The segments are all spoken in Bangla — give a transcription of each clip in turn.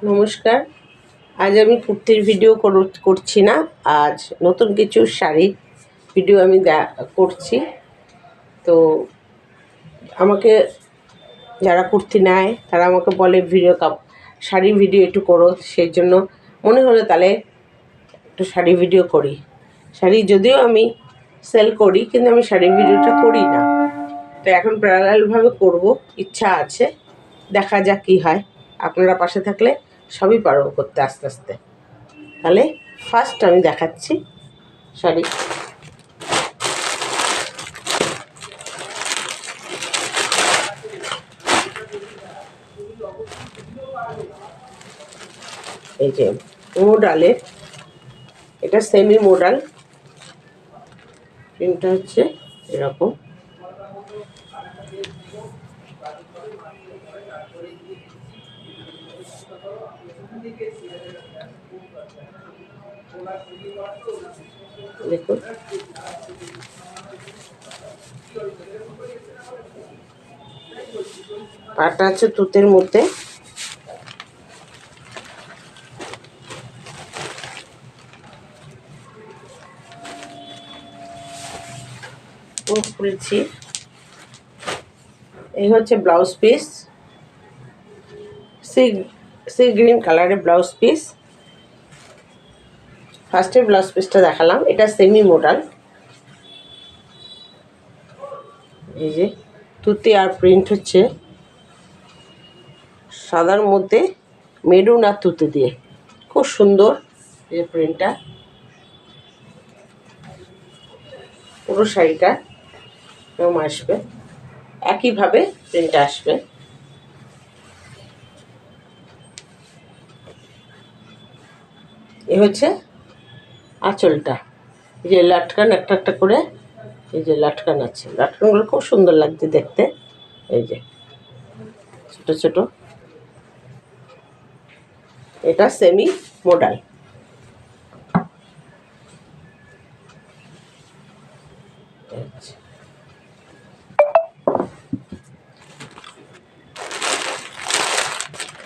নমস্কার। আজ আমি কুর্তির ভিডিও করছি না, আজ নতুন কিছু শাড়ির ভিডিও আমি করছি। তো আমাকে যারা কুর্তি নেয় তারা আমাকে বলে শাড়ির ভিডিও একটু করো, সেই জন্য মনে হলো তাহলে একটু শাড়ির ভিডিও করি। শাড়ি যদিও আমি সেল করি, কিন্তু আমি শাড়ির ভিডিওটা করি না। তো এখন প্যারালালভাবে করব, ইচ্ছা আছে, দেখা যাক কী হয়। আপনারা পাশে থাকলে সবই পারবো করতে আস্তে আস্তে। তাহলে ফার্স্ট আমি দেখাচ্ছি শাড়ি। এই যে মোডালের, এটা সেমি মোডাল, প্রিন্টটা হচ্ছে এরকম। দেখুন, পাটা আছে তুতের মধ্যে, খুলেছি। এই হচ্ছে ব্লাউজ পিস, সি গ্রিন কালারের ব্লাউজ পিস। ফার্স্টে ব্লাউজ পিসটা দেখালাম, এটা সেমি মোডাল। এই যে তুতে আর প্রিন্ট হচ্ছে সাদার মধ্যে মেরুন আর তুতে দিয়ে, খুব সুন্দর এই যে প্রিন্টটা। পুরো শাড়িটা এরকম আসবে, একইভাবে প্রিন্টটা আসবে। এ হচ্ছে আঁচলটা, এই যে লাটকান একটা একটা করে, এই যে লাটকান আছে, লাটকানগুলো খুব সুন্দর লাগছে দেখতে। এই যে ছোট ছোট, এটা সেমি মোডাল।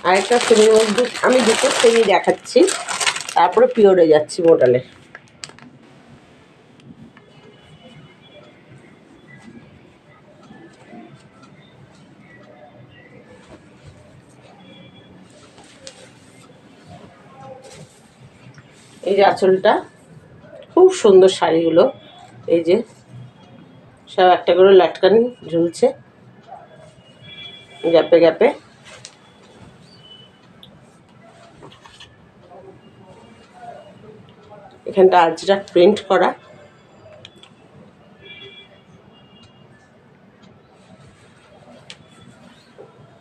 আরেকটা সেমি, আমি দুটো সেমি দেখাচ্ছি, তারপরে পিওরে যাচ্ছি মোডালে। এই যে আঁচলটা, খুব সুন্দর শাড়িগুলো, এই যে সব একটা করে লাটকান ঝুলছে গ্যাপে গ্যাপে। এখানটা আজরাক প্রিন্ট করা।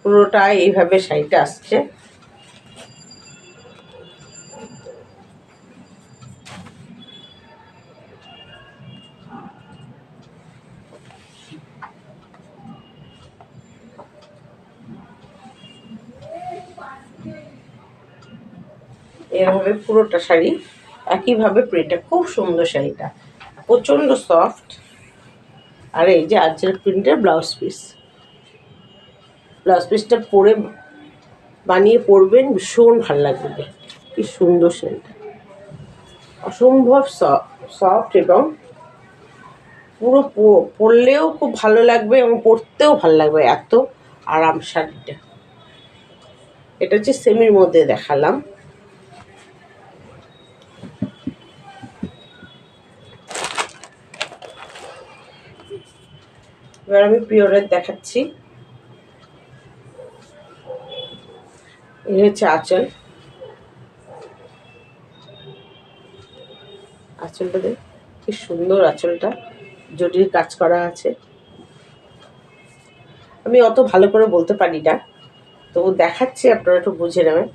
পুরোটা এইভাবে শাড়িটা আসছে। এভাবে পুরোটা শাড়ি একইভাবে প্রিন্টটা, খুব সুন্দর শাড়িটা, প্রচণ্ড সফট। আর এই যে আজরাক প্রিন্টের ব্লাউজ পিস, ব্লাউজ পিসটা পরে বানিয়ে পরবেন, ভীষণ ভালো লাগবে। কি সুন্দর শাড়িটা, অসম্ভব সফট, এবং পুরো পরলেও খুব ভালো লাগবে এবং পরতেও ভালো লাগবে, এত আরাম শাড়িটা। এটা হচ্ছে সেমির মধ্যে দেখালাম। এবার আমি পিওরের দেখাচ্ছি। এই হচ্ছে আঁচল, আঁচলটা দেখ কি সুন্দর, আঁচলটা জটির কাজ করা আছে। আমি অত ভালো করে বলতে পারি না, তবু দেখাচ্ছি, আপনারা একটু বুঝে নেবেন।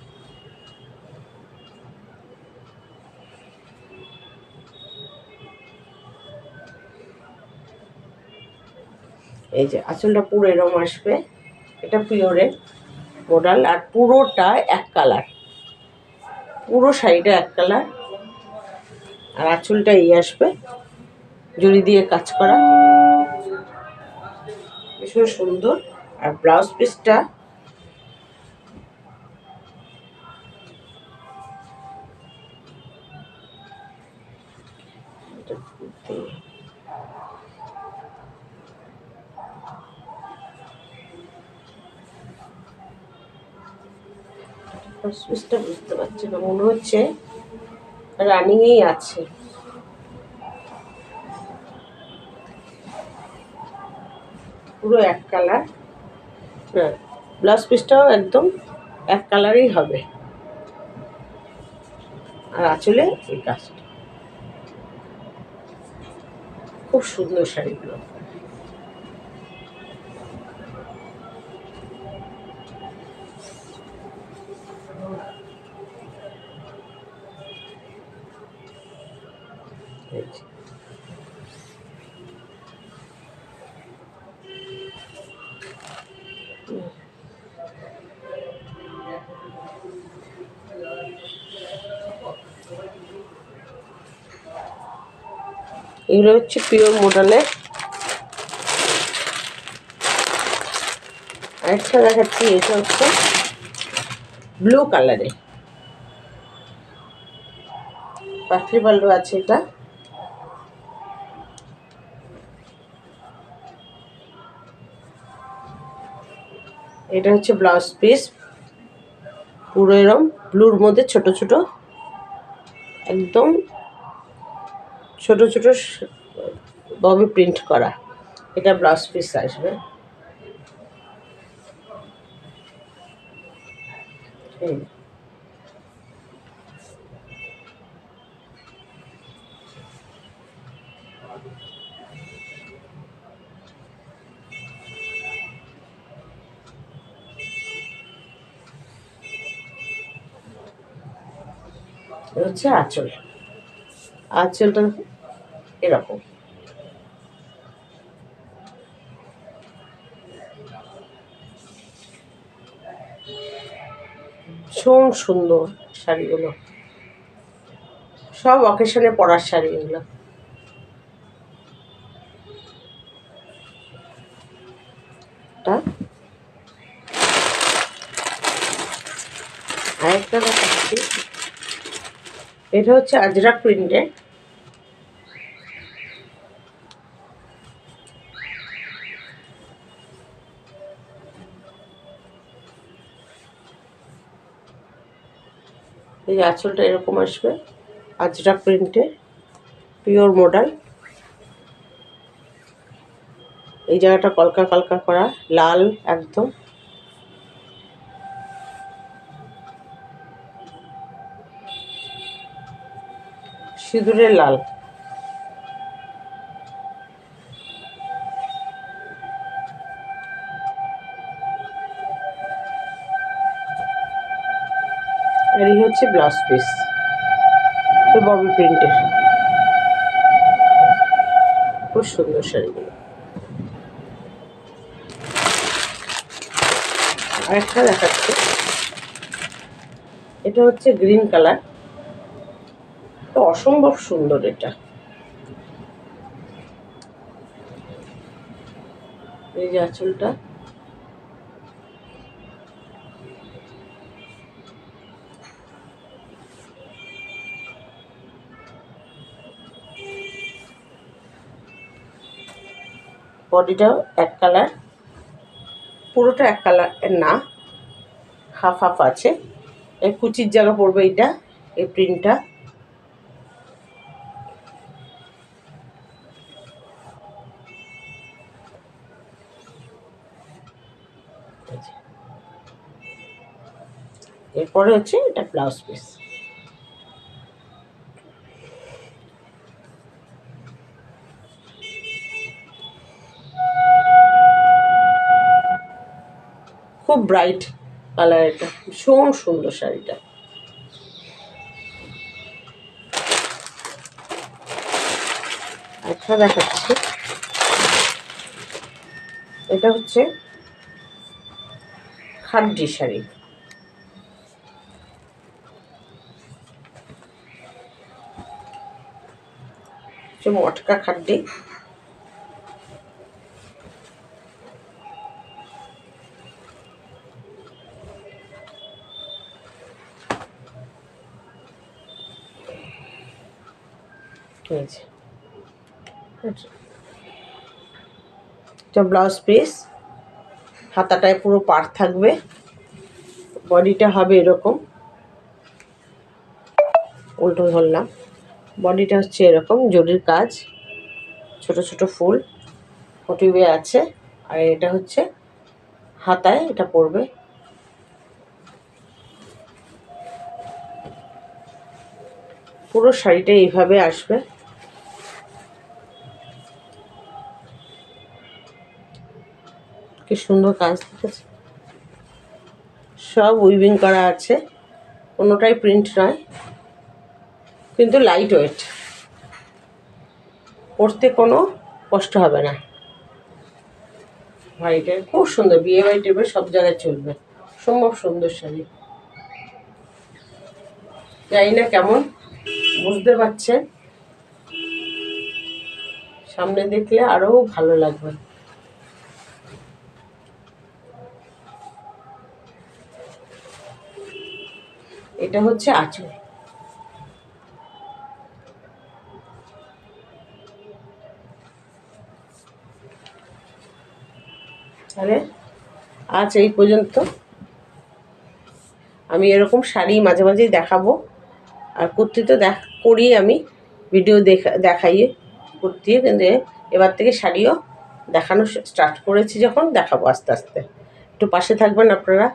এই যে আঁচলটা পুরো এরকম আসবে, এটা পিওরের মোডাল, আর পুরোটা এক কালার, পুরো শাড়িটা এক কালার। আর আঁচলটা এই আসবে, জড়ি দিয়ে কাজ করা, ভীষণ সুন্দর। আর ব্লাউজ পিসটা সুইচটা বুঝতে পারছি না, মনে হচ্ছে রানিংয়েই আছে। পুরো এক কালার, হ্যাঁ ব্লাউজ পিসটাও একদম এক কালারই হবে। আর আঁচলে এই কাজটা খুব সুন্দর শাড়িগুলো। এগুলো হচ্ছে পিওর মডেলের। আরেকটা দেখাচ্ছি, এটা হচ্ছে ব্লু কালারের পাখি পাল্লু আছে। এটা হচ্ছে ব্লাউজ পিস, পুরো এরম ব্লুর মধ্যে ছোট ছোট, একদম ছোট ছোট ববি প্রিন্ট করা। এটা ব্লাউজ পিস আসবে। হচ্ছে আঁচল, আঁচলটা এরকম। ভীষণ সুন্দর শাড়িগুলো, সব অকেশনে পরার শাড়ি এগুলো। আরেকটা দেখাচ্ছি, এটা হচ্ছে আজরাক প্রিন্টের। এই আঁচলটা এরকম আসবে, আজরাক প্রিন্টের পিওর মডেল। এই জায়গাটা কলকা কলকা করা লাল, একদম সিঁদুরের লাল। আর এই হচ্ছে ব্লাউজ পিস, ববি প্রিন্টের। খুব সুন্দর শাড়িগুলো। আরেকটা দেখাচ্ছে, এটা হচ্ছে গ্রিন কালার, তো অসম্ভব সুন্দর। এটা এই যে আঁচলটা, বডিটাও এক কালার, পুরোটা এক কালার না, হাফ হাফ আছে। এই কুচির জায়গা পড়বে এটা, এই প্রিন্টটা। এরপরে হচ্ছে এটা ব্লাউজ পিস। খুব ব্রাইট কালার, এটা ভীষণ সুন্দর শাড়িটা। একটা দেখাচ্ছি, এটা হচ্ছে খাদ্যি শাড়ি, মটকা খাদ্যি। এই যে এটা ব্লাউজ পিস, হাতাটায় পুরো পাড় থাকবে, বডিটা হবে এরকম, উল্টো ধরলাম, বডিটা হচ্ছে এরকম জরির কাজ, ছোট ছোট ফুল মোটিভে আছে। আর এটা হচ্ছে হাতায় এটা পড়বে। পুরো শাড়িটা এইভাবে আসবে। কি সুন্দর কাজ দেখেছে, সব উইভিং করা আছে, কোনোটাই প্রিন্ট নয়, কিন্তু লাইট ওয়েট, পরতে কোনো কষ্ট হবে না। শাড়িটা খুব সুন্দর, বিয়ে বাড়ি টেবিল সব জায়গায় চলবে, সম্ভব সুন্দর শাড়ি। জানি না কেমন বুঝতে পারছেন, সামনে দেখলে আরো ভালো লাগবে। এটা হচ্ছে আঁচল। তাহলে আজ এই পর্যন্ত। আমি এরকম শাড়ি মাঝে মাঝেই দেখাবো, আর কুর্তি তো করি আমি, ভিডিও দেখাই কুর্তি, কিন্তু এবার থেকে শাড়িও দেখানো স্টার্ট করেছি, যখন দেখাবো আস্তে আস্তে। একটু পাশে থাকবেন আপনারা,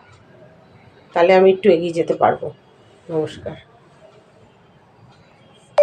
তাহলে আমি একটু এগিয়ে যেতে পারবো। নমস্কার।